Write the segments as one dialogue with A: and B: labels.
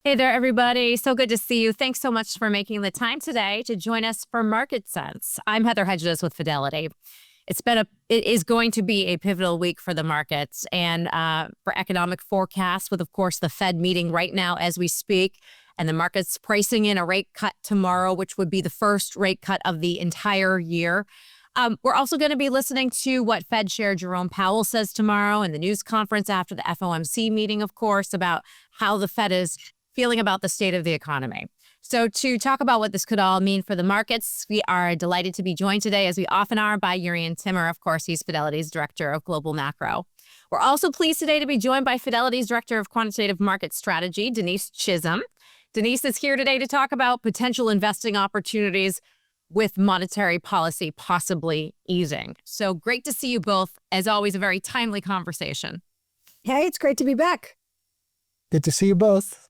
A: Hey there, everybody. So good to see you. Thanks so much for making the time today to join us for Market Sense. I'm Heather Hedges with Fidelity. It is going to be a pivotal week for the markets and for economic forecasts, with, of course, the Fed meeting right now as we speak, and the markets pricing in a rate cut tomorrow, which would be the first rate cut of the entire year. We're also going to be listening to what Fed Chair Jerome Powell says tomorrow in the news conference after the FOMC meeting, of course, about how the Fed is feeling about the state of the economy. So to talk about what this could all mean for the markets, we are delighted to be joined today, as we often are, by Jurrien Timmer. Of course, he's Fidelity's Director of Global Macro. We're also pleased today to be joined by Fidelity's Director of Quantitative Market Strategy, Denise Chisholm. Denise is here today to talk about potential investing opportunities with monetary policy possibly easing. So great to see you both. As always, a very timely conversation.
B: Hey, it's great to be back.
C: Good to see you both.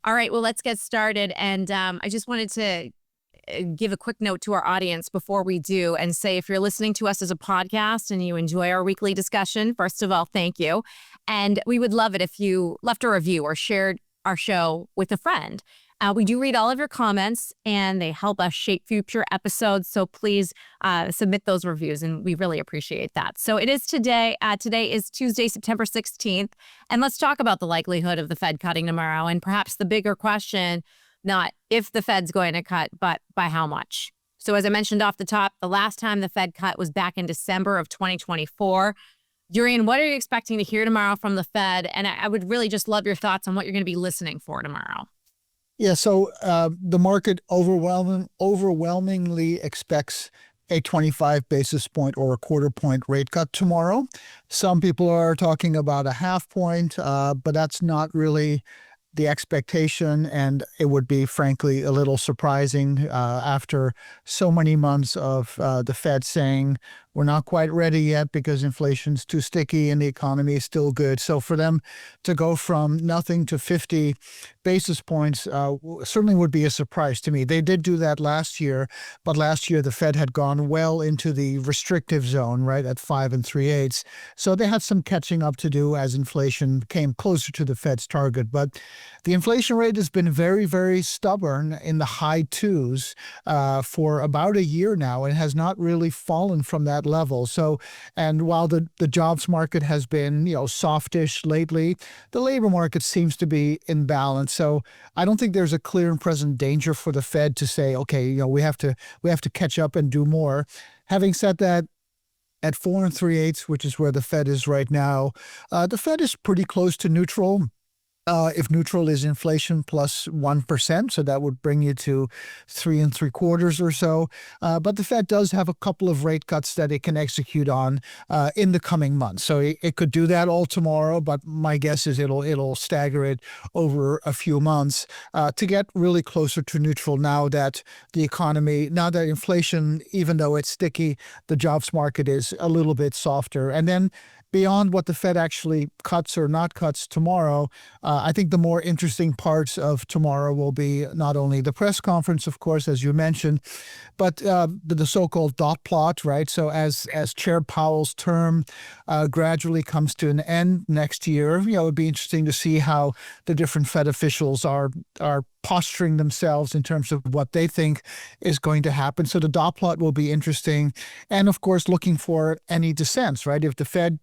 A: All right, well, let's get started. And I just wanted to give a quick note to our audience before we do and say, if you're listening to us as a podcast and you enjoy our weekly discussion, first of all, thank you. And we would love it if you left a review or shared our show with a friend. We do read all of your comments, and they help us shape future episodes. So please submit those reviews, and we really appreciate that. So it is today. Today is Tuesday, September 16th. And let's talk about the likelihood of the Fed cutting tomorrow, and perhaps the bigger question, not if the Fed's going to cut, but by how much. So as I mentioned off the top, the last time the Fed cut was back in December of 2024. Jurrien, what are you expecting to hear tomorrow from the Fed? And I would really just love your thoughts on what you're going to be listening for tomorrow.
C: Yeah, so the market overwhelmingly expects a 25 basis point or a quarter point rate cut tomorrow. Some people are talking about a half point, but that's not really the expectation, and it would be, frankly, a little surprising after so many months of the Fed saying we're not quite ready yet because inflation's too sticky and the economy is still good. So for them to go from nothing to 50 basis points certainly would be a surprise to me. They did do that last year, but last year the Fed had gone well into the restrictive zone, right, at 5 3/8. So they had some catching up to do as inflation came closer to the Fed's target. But the inflation rate has been very, very stubborn in the high twos for about a year now, and has not really fallen from that level. So, and while the jobs market has been, softish lately, the labor market seems to be in balance. So I don't think there's a clear and present danger for the Fed to say, okay, we have to catch up and do more. Having said that, at 4 3/8, which is where the Fed is right now, the Fed is pretty close to neutral. If neutral is inflation plus 1%, so that would bring you to 3 3/4 or so. But the Fed does have a couple of rate cuts that it can execute on in the coming months. So it could do that all tomorrow, but my guess is it'll stagger it over a few months to get really closer to neutral now that inflation, even though it's sticky, the jobs market is a little bit softer. And then beyond what the Fed actually cuts or not cuts tomorrow, I think the more interesting parts of tomorrow will be not only the press conference, of course, as you mentioned, but the so-called dot plot, right? So as Chair Powell's term gradually comes to an end next year, it'd be interesting to see how the different Fed officials are posturing themselves in terms of what they think is going to happen. So the dot plot will be interesting. And of course, looking for any dissents, right? If the Fed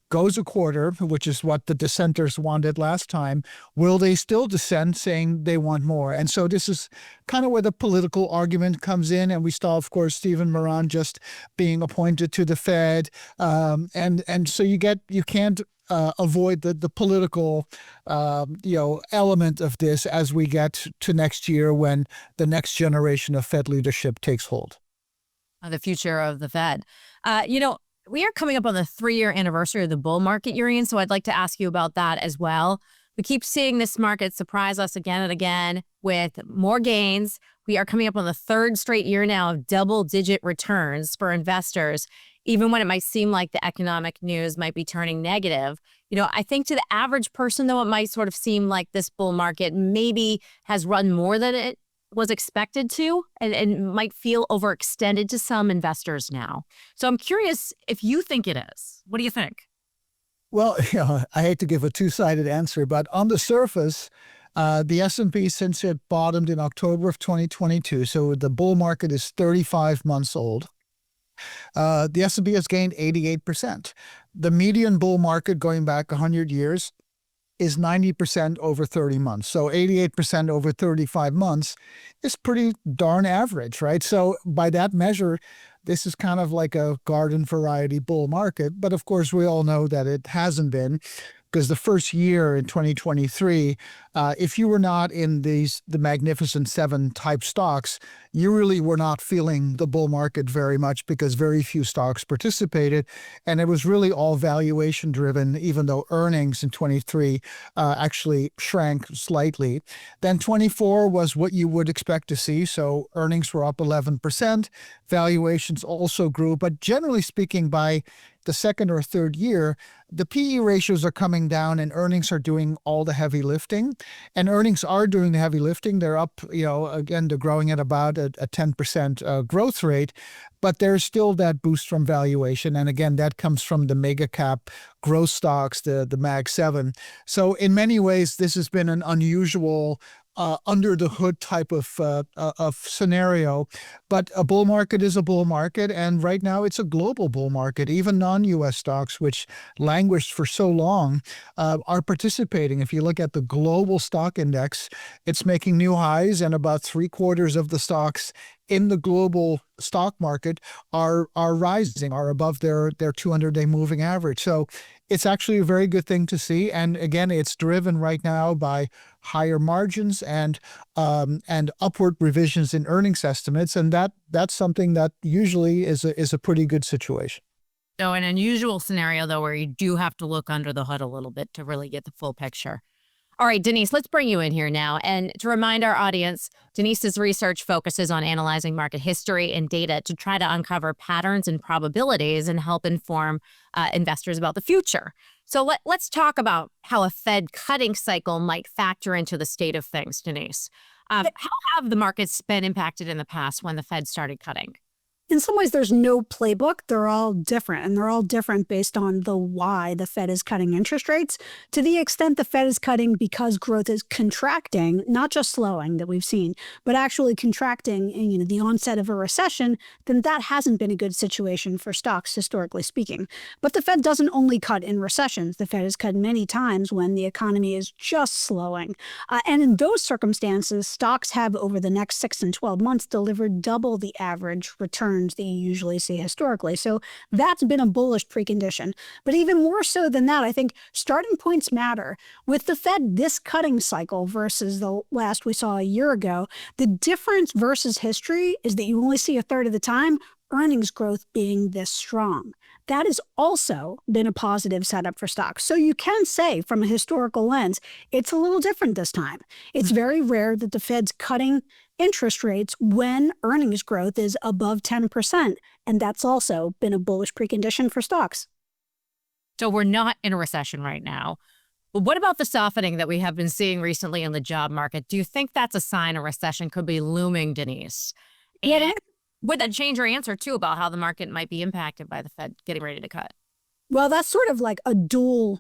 C: goes a quarter, which is what the dissenters wanted last time, will they still dissent saying they want more? And so this is kind of where the political argument comes in. And we saw, of course, Stephen Moran just being appointed to the Fed. And so you can't avoid the political, element of this as we get to next year when the next generation of Fed leadership takes hold.
A: The future of the Fed. We are coming up on the 3-year anniversary of the bull market, Jurrien, so I'd like to ask you about that as well. We keep seeing this market surprise us again and again with more gains. We are coming up on the 3rd straight year now of double-digit returns for investors, even when it might seem like the economic news might be turning negative. I think to the average person, though, it might sort of seem like this bull market maybe has run more than it was expected to, and might feel overextended to some investors now. So I'm curious if you think it is. What do you think?
C: Well, I hate to give a two-sided answer, but on the surface, The S&P, since it bottomed in October of 2022, so the bull market is 35 months old, the S&P has gained 88%. The median bull market going back 100 years is 90% over 30 months. So 88% over 35 months is pretty darn average, right? So by that measure, this is kind of like a garden variety bull market. But of course, we all know that it hasn't been, because the first year in 2023, if you were not in the Magnificent Seven type stocks, you really were not feeling the bull market very much, because very few stocks participated. And it was really all valuation driven, even though earnings in 23 actually shrank slightly. Then 24 was what you would expect to see. So earnings were up 11%. Valuations also grew. But generally speaking, by the second or third year, the PE ratios are coming down and earnings are doing all the heavy lifting. And earnings are doing the heavy lifting. They're up, again, they're growing at about a 10% growth rate. But there's still that boost from valuation. And again, that comes from the mega cap growth stocks, the Mag 7. So in many ways, this has been an unusual under the hood type of scenario. But a bull market is a bull market. And right now it's a global bull market. Even non-US stocks, which languished for so long, are participating. If you look at the global stock index, it's making new highs, and about 3/4 of the stocks in the global stock market are rising, are above their 200-day moving average. So it's actually a very good thing to see. And again, it's driven right now by higher margins and upward revisions in earnings estimates. And that's something that usually is a pretty good situation.
A: So an unusual scenario, though, where you do have to look under the hood a little bit to really get the full picture. All right, Denise, let's bring you in here now. And to remind our audience, Denise's research focuses on analyzing market history and data to try to uncover patterns and probabilities and help inform investors about the future. So let's talk about how a Fed cutting cycle might factor into the state of things, Denise. How have the markets been impacted in the past when the Fed started cutting?
B: In some ways, there's no playbook. They're all different, and they're all different based on the why the Fed is cutting interest rates. To the extent the Fed is cutting because growth is contracting, not just slowing that we've seen, but actually contracting in the onset of a recession, then that hasn't been a good situation for stocks, historically speaking. But the Fed doesn't only cut in recessions. The Fed has cut many times when the economy is just slowing. And in those circumstances, stocks have, over the next 6 and 12 months, delivered double the average returns that you usually see historically. So that's been a bullish precondition. But even more so than that, I think starting points matter. With the Fed this cutting cycle versus the last we saw a year ago, the difference versus history is that you only see a third of the time earnings growth being this strong. That has also been a positive setup for stocks. So you can say, from a historical lens, it's a little different this time. It's very rare that the Fed's cutting interest rates when earnings growth is above 10%. And that's also been a bullish precondition for stocks.
A: So we're not in a recession right now. But what about the softening that we have been seeing recently in the job market? Do you think that's a sign a recession could be looming, Denise? And would that change your answer, too, about how the market might be impacted by the Fed getting ready to cut?
B: Well, that's sort of like a dual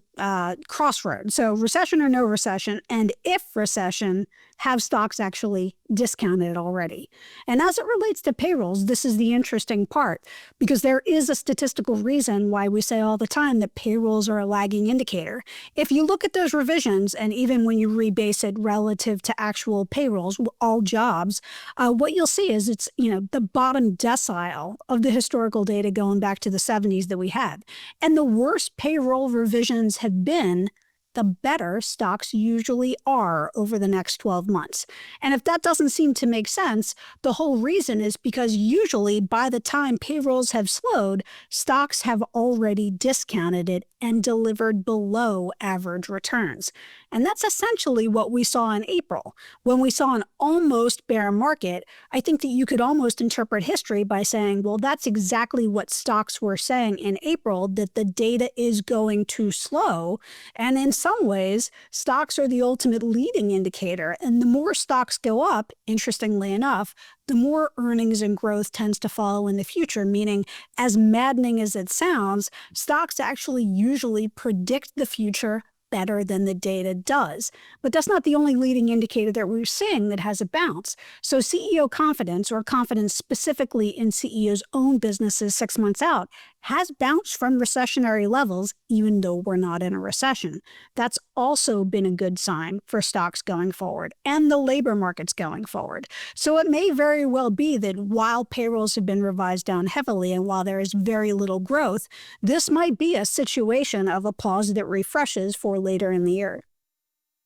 B: crossroad. So recession or no recession, and if recession, have stocks actually discounted already? And as it relates to payrolls, this is the interesting part, because there is a statistical reason why we say all the time that payrolls are a lagging indicator. If you look at those revisions, and even when you rebase it relative to actual payrolls, all jobs, what you'll see is it's the bottom decile of the historical data going back to the 70s that we had. And the worse payroll revisions have been, the better stocks usually are over the next 12 months. And if that doesn't seem to make sense, the whole reason is because usually by the time payrolls have slowed, stocks have already discounted it and delivered below average returns. And that's essentially what we saw in April. When we saw an almost bear market, I think that you could almost interpret history by saying, well, that's exactly what stocks were saying in April, that the data is going too slow. And in some ways, stocks are the ultimate leading indicator. And the more stocks go up, interestingly enough, the more earnings and growth tends to follow in the future, meaning, as maddening as it sounds, stocks actually usually predict the future better than the data does. But that's not the only leading indicator that we're seeing that has a bounce. So CEO confidence, or confidence specifically in CEOs' own businesses 6 months out, has bounced from recessionary levels, even though we're not in a recession. That's also been a good sign for stocks going forward and the labor markets going forward. So it may very well be that while payrolls have been revised down heavily and while there is very little growth, this might be a situation of applause that refreshes for later in the year.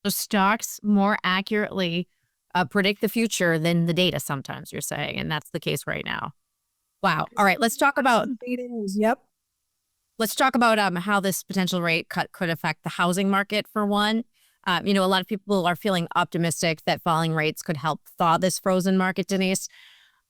A: So stocks more accurately predict the future than the data sometimes, you're saying, and that's the case right now. Wow. All right, let's talk about
B: Yep.
A: let's talk about how this potential rate cut could affect the housing market for one. A lot of people are feeling optimistic that falling rates could help thaw this frozen market, Denise.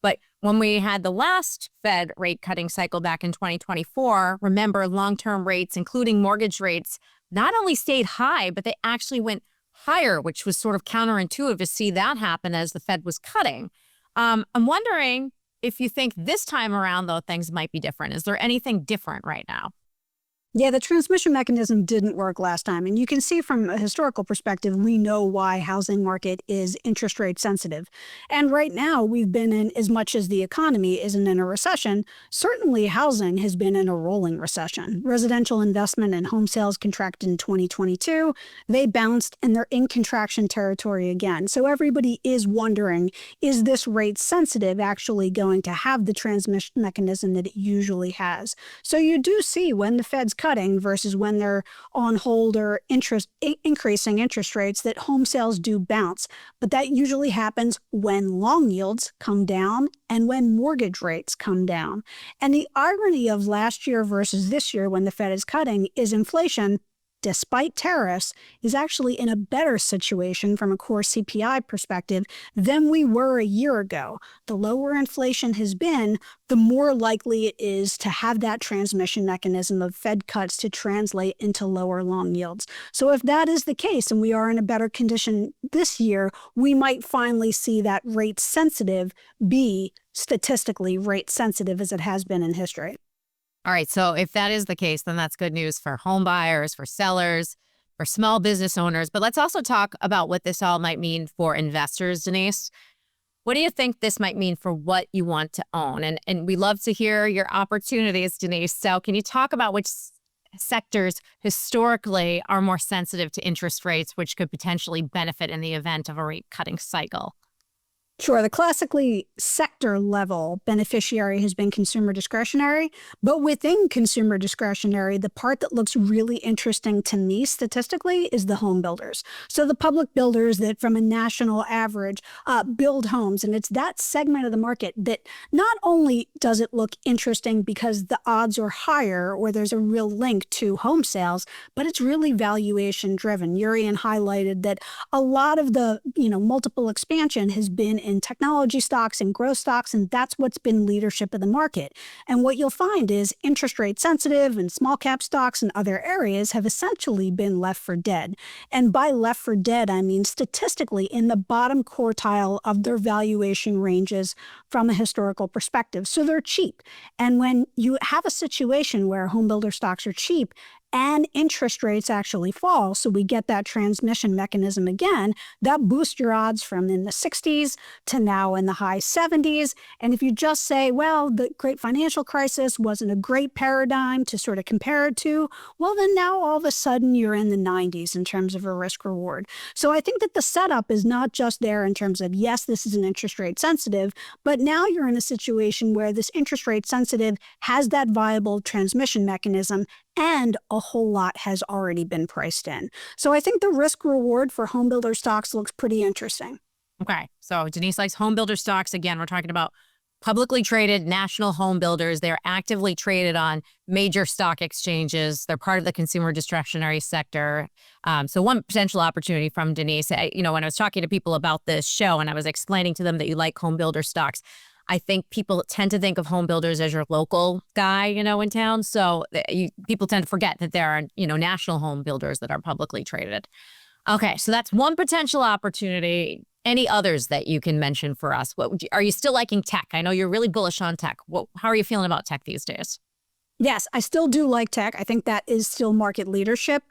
A: But when we had the last Fed rate cutting cycle back in 2024, remember long-term rates, including mortgage rates, not only stayed high, but they actually went higher, which was sort of counterintuitive to see that happen as the Fed was cutting. I'm wondering if you think this time around, though, things might be different. Is there anything different right now?
B: Yeah, the transmission mechanism didn't work last time. And you can see from a historical perspective, we know why housing market is interest rate sensitive. And right now, we've been in, as much as the economy isn't in a recession, certainly housing has been in a rolling recession. Residential investment and home sales contracted in 2022. They bounced and they're in contraction territory again. So everybody is wondering, is this rate sensitive actually going to have the transmission mechanism that it usually has? So you do see when the Fed's cutting versus when they're on hold or increasing interest rates that home sales do bounce. But that usually happens when long yields come down and when mortgage rates come down. And the irony of last year versus this year when the Fed is cutting is inflation, despite tariffs, is actually in a better situation from a core CPI perspective than we were a year ago. The lower inflation has been, the more likely it is to have that transmission mechanism of Fed cuts to translate into lower long yields. So if that is the case and we are in a better condition this year, we might finally see that rate sensitive be statistically rate sensitive as it has been in history.
A: All right. So if that is the case, then that's good news for home buyers, for sellers, for small business owners. But let's also talk about what this all might mean for investors, Denise. What do you think this might mean for what you want to own? And we love to hear your opportunities, Denise. So can you talk about which sectors historically are more sensitive to interest rates, which could potentially benefit in the event of a rate cutting cycle?
B: Sure, the classically sector level beneficiary has been consumer discretionary, but within consumer discretionary, the part that looks really interesting to me statistically is the home builders. So the public builders that from a national average build homes, and it's that segment of the market that not only does it look interesting because the odds are higher or there's a real link to home sales, but it's really valuation driven. Urian highlighted that a lot of the multiple expansion has been in technology stocks and growth stocks, and that's what's been leadership of the market. And what you'll find is interest rate sensitive and small cap stocks and other areas have essentially been left for dead. And by left for dead, I mean statistically in the bottom quartile of their valuation ranges from a historical perspective. So they're cheap. And when you have a situation where home builder stocks are cheap, and interest rates actually fall, so we get that transmission mechanism again, that boosts your odds from in the 60s to now in the high 70s. And if you just say, well, the great financial crisis wasn't a great paradigm to sort of compare it to, well, then now all of a sudden you're in the 90s in terms of a risk reward. So I think that the setup is not just there in terms of, yes, this is an interest rate sensitive, but now you're in a situation where this interest rate sensitive has that viable transmission mechanism and a whole lot has already been priced in. So I think the risk reward for home builder stocks looks pretty interesting.
A: Okay. So Denise likes home builder stocks. Again, we're talking about publicly traded national home builders. They're actively traded on major stock exchanges. They're part of the consumer discretionary sector. So one potential opportunity from Denise, when I was talking to people about this show and I was explaining to them that you like home builder stocks, I think people tend to think of home builders as your local guy, in town. So people tend to forget that there are, national home builders that are publicly traded. Okay, so that's one potential opportunity. Any others that you can mention for us? Are you still liking tech? I know you're really bullish on tech. How are you feeling about tech these days?
B: Yes, I still do like tech. I think that is still market leadership.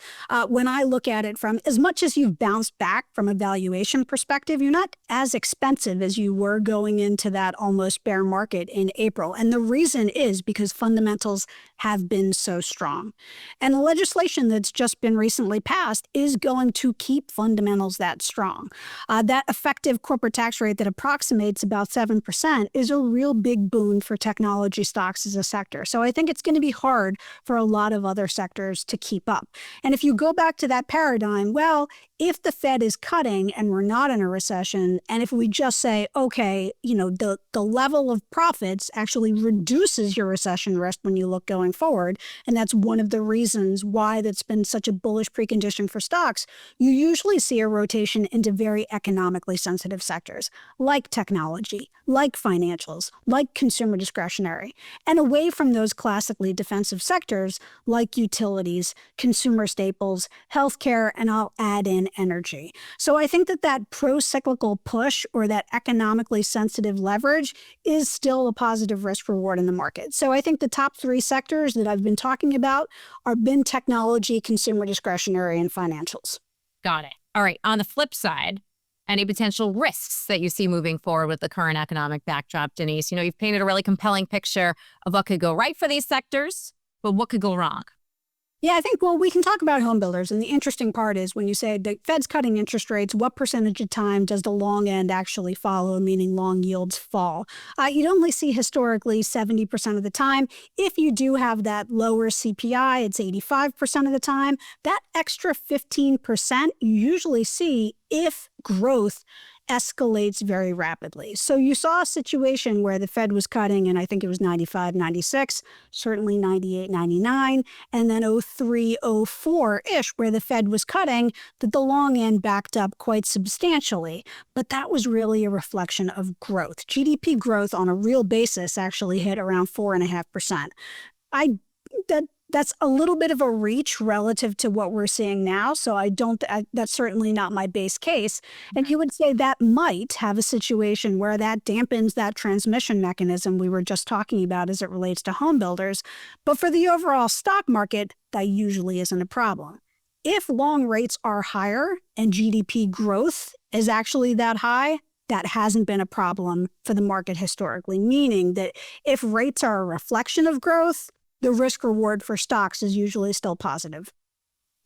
B: When I look at it from as much as you've bounced back from a valuation perspective, you're not as expensive as you were going into that almost bear market in April. And the reason is because fundamentals have been so strong. And the legislation that's just been recently passed is going to keep fundamentals that strong. That effective corporate tax rate that approximates about 7% is a real big boon for technology stocks as a sector. So I think it's going to be hard for a lot of other sectors to keep up. And if you go back to that paradigm, well, if the Fed is cutting and we're not in a recession, and if we just say, okay, the level of profits actually reduces your recession risk when you look going forward, and that's one of the reasons why that's been such a bullish precondition for stocks, you usually see a rotation into very economically sensitive sectors like technology, like financials, like consumer discretionary, and away from those classically defensive sectors like utilities, consumer staples, healthcare, and I'll add in energy. So I think that pro-cyclical push or that economically sensitive leverage is still a positive risk reward in the market. So I think the top three sectors that I've been talking about are been technology, consumer discretionary, and financials.
A: Got it. All right. On the flip side, any potential risks that you see moving forward with the current economic backdrop, Denise? You've painted a really compelling picture of what could go right for these sectors, but what could go wrong?
B: Yeah, I think, we can talk about home builders. And the interesting part is when you say the Fed's cutting interest rates, what percentage of time does the long end actually follow, meaning long yields fall? You'd only see historically 70% of the time. If you do have that lower CPI, it's 85% of the time. That extra 15% you usually see if growth escalates very rapidly. So you saw a situation where the Fed was cutting, and I think it was 95, 96, certainly 98, 99, and then 03, 04-ish, where the Fed was cutting, that the long end backed up quite substantially. But that was really a reflection of growth. GDP growth on a real basis actually hit around 4.5%. That's a little bit of a reach relative to what we're seeing now. So that's certainly not my base case. And you would say that might have a situation where that dampens that transmission mechanism we were just talking about as it relates to home builders. But for the overall stock market, that usually isn't a problem. If long rates are higher and GDP growth is actually that high, that hasn't been a problem for the market historically, meaning that if rates are a reflection of growth, the risk reward for stocks is usually still positive.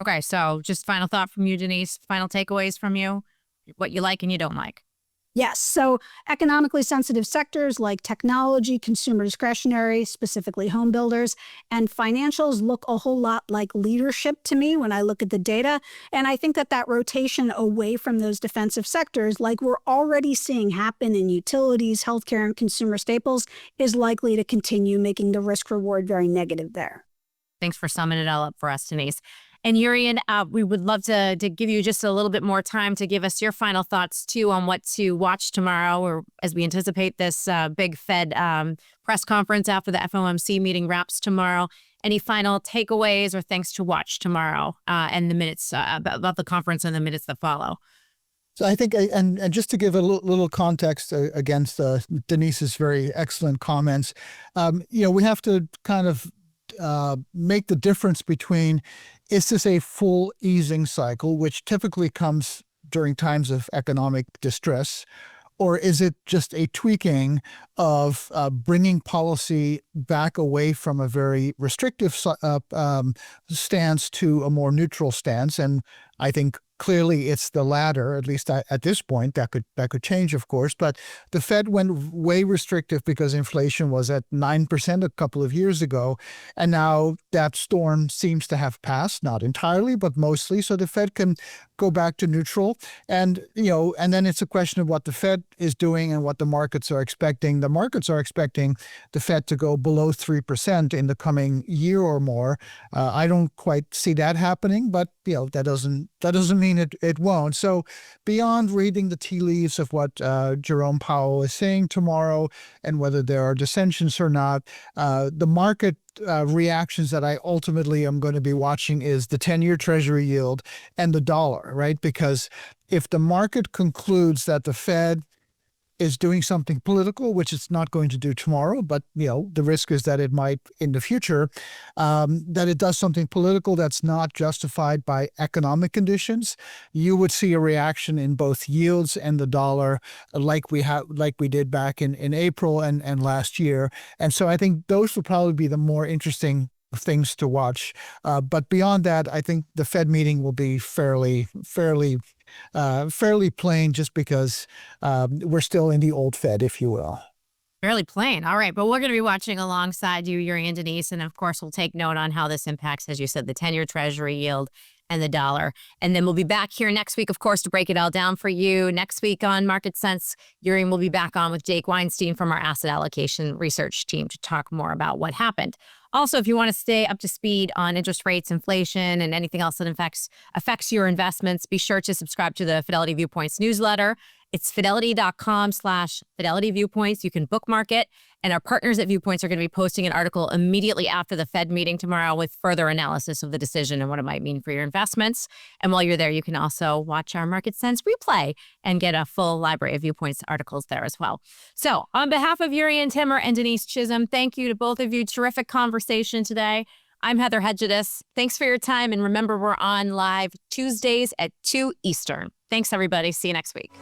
A: Okay, so just final thought from you, Denise, final takeaways from you, what you like and you don't like.
B: Yes. So economically sensitive sectors like technology, consumer discretionary, specifically home builders, and financials look a whole lot like leadership to me when I look at the data. And I think that rotation away from those defensive sectors, like we're already seeing happen in utilities, healthcare, and consumer staples, is likely to continue, making the risk reward very negative there.
A: Thanks for summing it all up for us, Denise. And Jurrien, we would love to give you just a little bit more time to give us your final thoughts, too, on what to watch tomorrow, or as we anticipate this big Fed press conference after the FOMC meeting wraps tomorrow. Any final takeaways or things to watch tomorrow and the minutes about the conference and the minutes that follow?
C: So I think, and just to give a little context against Denise's very excellent comments, we have to kind of make the difference between, is this a full easing cycle, which typically comes during times of economic distress, or is it just a tweaking of bringing policy back away from a very restrictive stance to a more neutral stance? And I think clearly it's the latter, at least at this point. That could change, of course. But the Fed went way restrictive because inflation was at 9% a couple of years ago. And now that storm seems to have passed, not entirely, but mostly. So the Fed can go back to neutral. And, and then it's a question of what the Fed is doing and what the markets are expecting. The markets are expecting the Fed to go below 3% in the coming year or more. I don't quite see that happening, but, that doesn't mean it won't. So beyond reading the tea leaves of what Jerome Powell is saying tomorrow and whether there are dissensions or not, the market reactions that I ultimately am going to be watching is the 10-year Treasury yield and the dollar, right? Because if the market concludes that the Fed is doing something political, which it's not going to do tomorrow, but the risk is that it might in the future, that it does something political that's not justified by economic conditions, you would see a reaction in both yields and the dollar, like we did back in April and last year. And so I think those will probably be the more interesting things to watch. But beyond that, I think the Fed meeting will be fairly plain, just because we're still in the old Fed, if you will.
A: Fairly plain. All right. But we're going to be watching alongside you, Yuri and Denise. And of course, we'll take note on how this impacts, as you said, the 10-year Treasury yield and the dollar. And then we'll be back here next week, of course, to break it all down for you. Next week on Market Sense, Yuri will be back on with Jake Weinstein from our asset allocation research team to talk more about what happened. Also, if you want to stay up to speed on interest rates, inflation, and anything else that affects your investments, be sure to subscribe to the Fidelity Viewpoints newsletter. It's fidelity.com/Fidelity Viewpoints. You can bookmark it. And our partners at Viewpoints are going to be posting an article immediately after the Fed meeting tomorrow with further analysis of the decision and what it might mean for your investments. And while you're there, you can also watch our Market Sense replay and get a full library of Viewpoints articles there as well. So on behalf of Yuri Timmer and Denise Chisholm, thank you to both of you. Terrific conversation today. I'm Heather Hedgedus. Thanks for your time. And remember, we're on live Tuesdays at 2 Eastern. Thanks, everybody. See you next week.